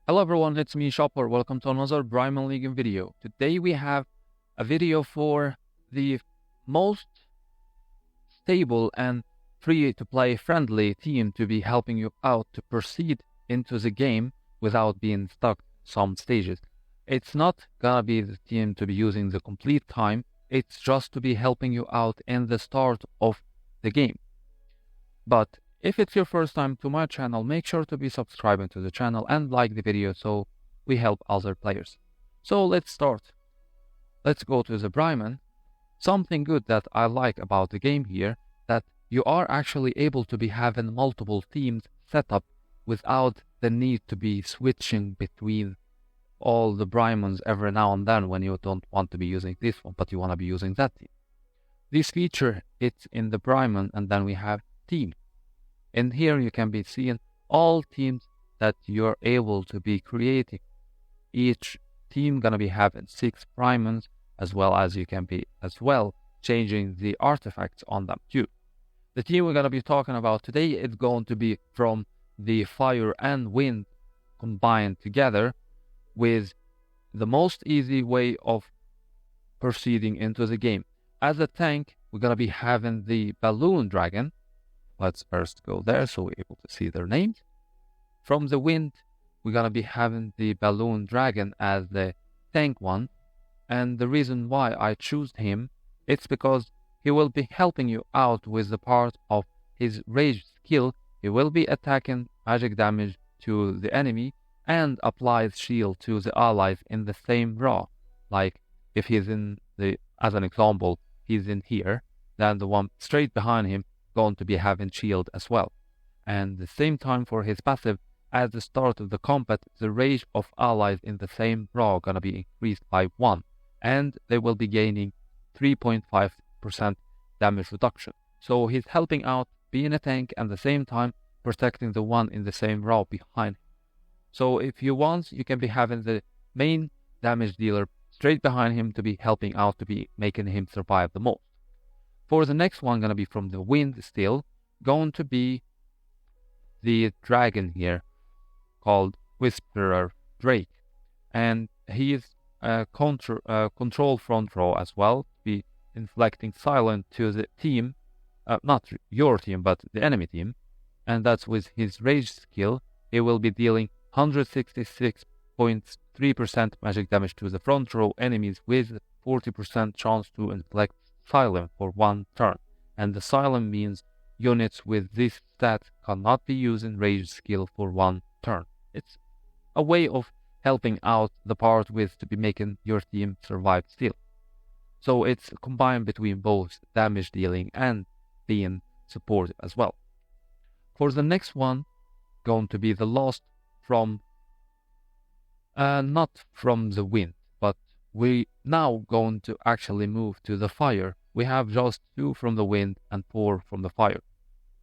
Hello everyone, it's me Shopper. Welcome to another Primonlegion video. Today we have a video for the most stable and free-to-play friendly team to be helping you out to proceed into the game without being stuck some stages. It's not gonna be the team to be using the complete time, it's just to be helping you out in the start of the game. But if it's your first time to my channel, make sure to be subscribing to the channel and like the video so we help other players. So let's start. Let's go to the Primon. Something good that I like about the game here, that you are actually able to be having multiple teams set up without the need to be switching between all the Primons every now and then when you don't want to be using this one, but you want to be using that team. This feature, it's in the Primon, and then we have team. In here you can be seeing all teams that you're able to be creating. Each team gonna be having 6 primons, as well as you can be changing the artifacts on them too. The team we're gonna be talking about today is going to be from the fire and wind combined together, with the most easy way of proceeding into the game. As a tank, we're gonna be having the balloon dragon. Let's first go there so we're able to see their names. From the wind, we're gonna be having the balloon dragon as the tank one. And the reason why I choose him, it's because he will be helping you out with the part of his rage skill. He will be attacking magic damage to the enemy and applies shield to the allies in the same row. Like if he's in the, as an example, he's in here, then the one straight behind him going to be having shield as well. And the same time for his passive, at the start of the combat, the rage of allies in the same row gonna be increased by 1, and they will be gaining 3.5% damage reduction. So he's helping out being a tank and at the same time protecting the one in the same row behind him. So if you want, you can be having the main damage dealer straight behind him to be helping out, to be making him survive the most. For the next one, gonna be from the wind still, going to be the dragon here, called Whisperer Drake. And he is a control front row as well, to be inflicting silence to the team, not your team, but the enemy team. And that's with his rage skill, he will be dealing 166.3% magic damage to the front row enemies with 40% chance to inflict silent for 1 turn, and the silent means units with this stat cannot be using rage skill for 1 turn. It's a way of helping out the part with to be making your team survive still. So it's combined between both damage dealing and being supportive as well. For the next one, going to be the last from not from the wind, but we now going to actually move to the fire. We have just 2 from the wind and 4 from the fire.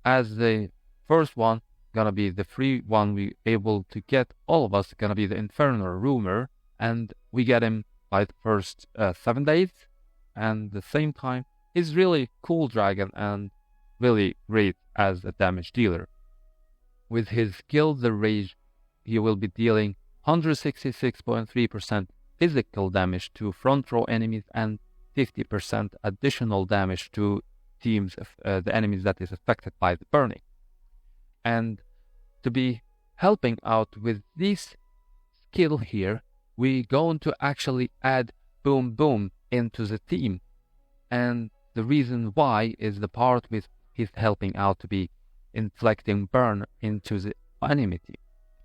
As the first one gonna be the free one we able to get, all of us gonna be the Infernal Rumor, and we get him by the first 7 days. And the same time, he's really cool dragon and really great as a damage dealer. With his skill, the rage, he will be dealing 166.3% physical damage to front row enemies and 50% additional damage to teams, the enemies that is affected by the burning. And to be helping out with this skill here, we going to actually add Boom Boom into the team. And the reason why is the part with his helping out to be inflicting burn into the enemy team.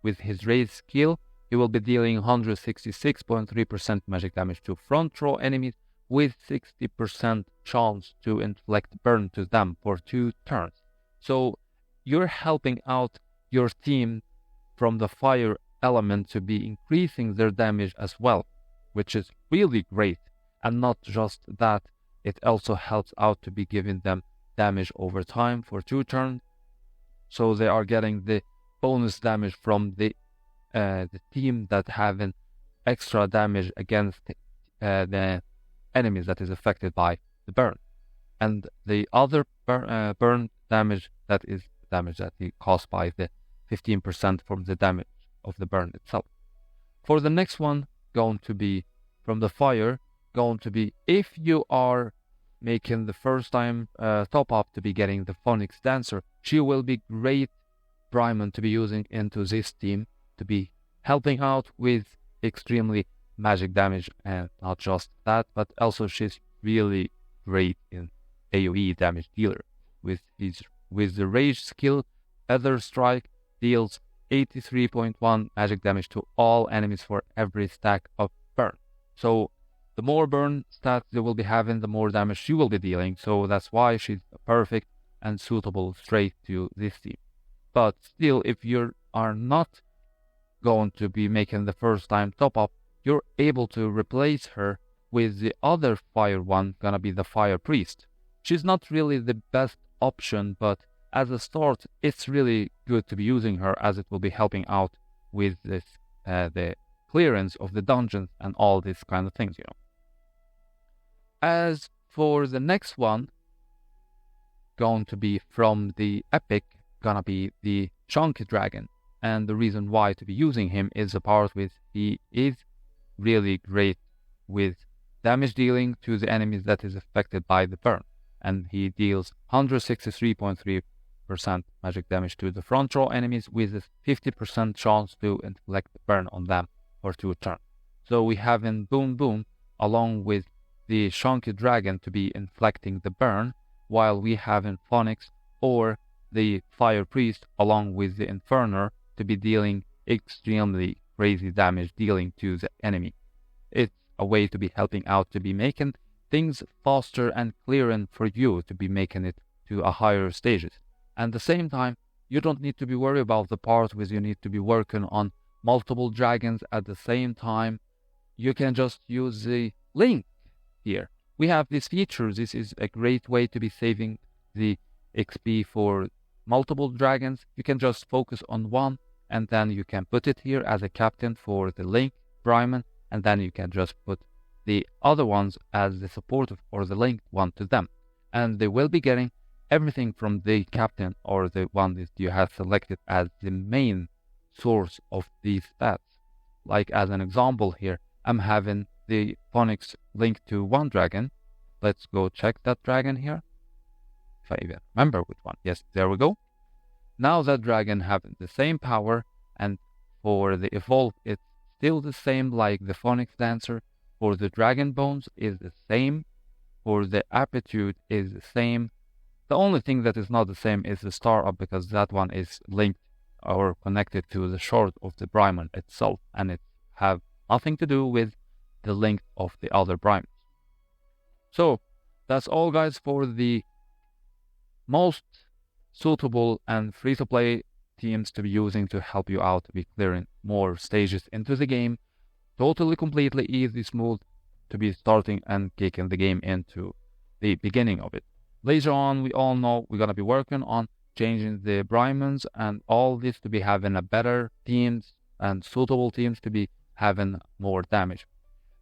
With his raise skill, he will be dealing 166.3% magic damage to front row enemies with 60% chance to inflict burn to them for 2 turns. So you're helping out your team from the fire element to be increasing their damage as well, which is really great. And not just that, it also helps out to be giving them damage over time for 2 turns. So they are getting the bonus damage from the team that having extra damage against the enemies that is affected by the burn. And the other burn damage, that is damage that is caused by the 15% from the damage of the burn itself. For the next one, going to be from the fire, going to be if you are making the first time top up to be getting the Phoenix Dancer, she will be great Primon to be using into this team to be helping out with extremely magic damage, and not just that, but also she's really great in AoE damage dealer with the rage skill. Feather Strike deals 83.1 magic damage to all enemies for every stack of burn. So the more burn stats they will be having, the more damage she will be dealing. So that's why she's perfect and suitable straight to this team. But still, if you are not going to be making the first time top up, you're able to replace her with the other fire one, gonna be the Fire Priest. She's not really the best option, but as a start, it's really good to be using her, as it will be helping out with this the clearance of the dungeons and all these kind of things, you know. As for the next one, going to be from the epic, gonna be the Chunky Dragon. And the reason why to be using him is the part with he is really great with damage dealing to the enemies that is affected by the burn. And he deals 163.3% magic damage to the front row enemies with a 50% chance to inflict the burn on them for 2 turns. So we have in Boom Boom along with the Chunky Dragon to be inflicting the burn, while we have in Phoenix or the Fire Priest along with the Inferner to be dealing extremely crazy damage dealing to the enemy. It's a way to be helping out, to be making things faster and clearing for you, to be making it to a higher stages. And at the same time, you don't need to be worried about the part where you need to be working on multiple dragons at the same time. You can just use the link here. We have this feature. This is a great way to be saving the XP for multiple dragons. You can just focus on one, and then you can put it here as a captain for the link Primon, and then you can just put the other ones as the supportive or the linked one to them, and they will be getting everything from the captain or the one that you have selected as the main source of these stats. Like as an example here, I'm having the Phoenix linked to one dragon. Let's go check that dragon here, if I even remember which one. Yes, there we go. Now that dragon having the same power, and for the evolve it's still the same like the Phoenix Dancer. For the Dragon Bones is the same. For the Aptitude is the same. The only thing that is not the same is the Star Up, because that one is linked or connected to the short of the Primon itself, and it have nothing to do with the link of the other Primons. So that's all, guys, for the most suitable and free-to-play teams to be using to help you out to be clearing more stages into the game. Totally, completely easy, smooth to be starting and kicking the game into the beginning of it. Later on, we all know we're going to be working on changing the Primons and all this to be having a better teams and suitable teams to be having more damage.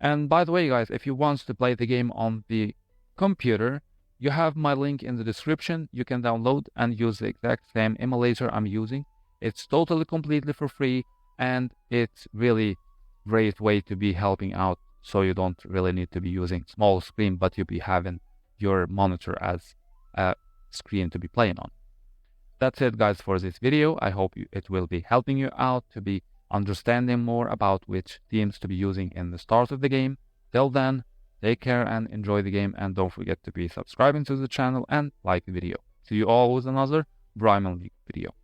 And by the way, guys, if you want to play the game on the computer, you have my link in the description. You can download and use the exact same emulator I'm using. It's totally, completely for free, and it's really great way to be helping out, so you don't really need to be using small screen, but you'll be having your monitor as a screen to be playing on. That's it, guys, for this video. I hope it will be helping you out to be understanding more about which teams to be using in the start of the game. Till then, take care and enjoy the game, and don't forget to be subscribing to the channel and like the video. See you all with another Primon League video.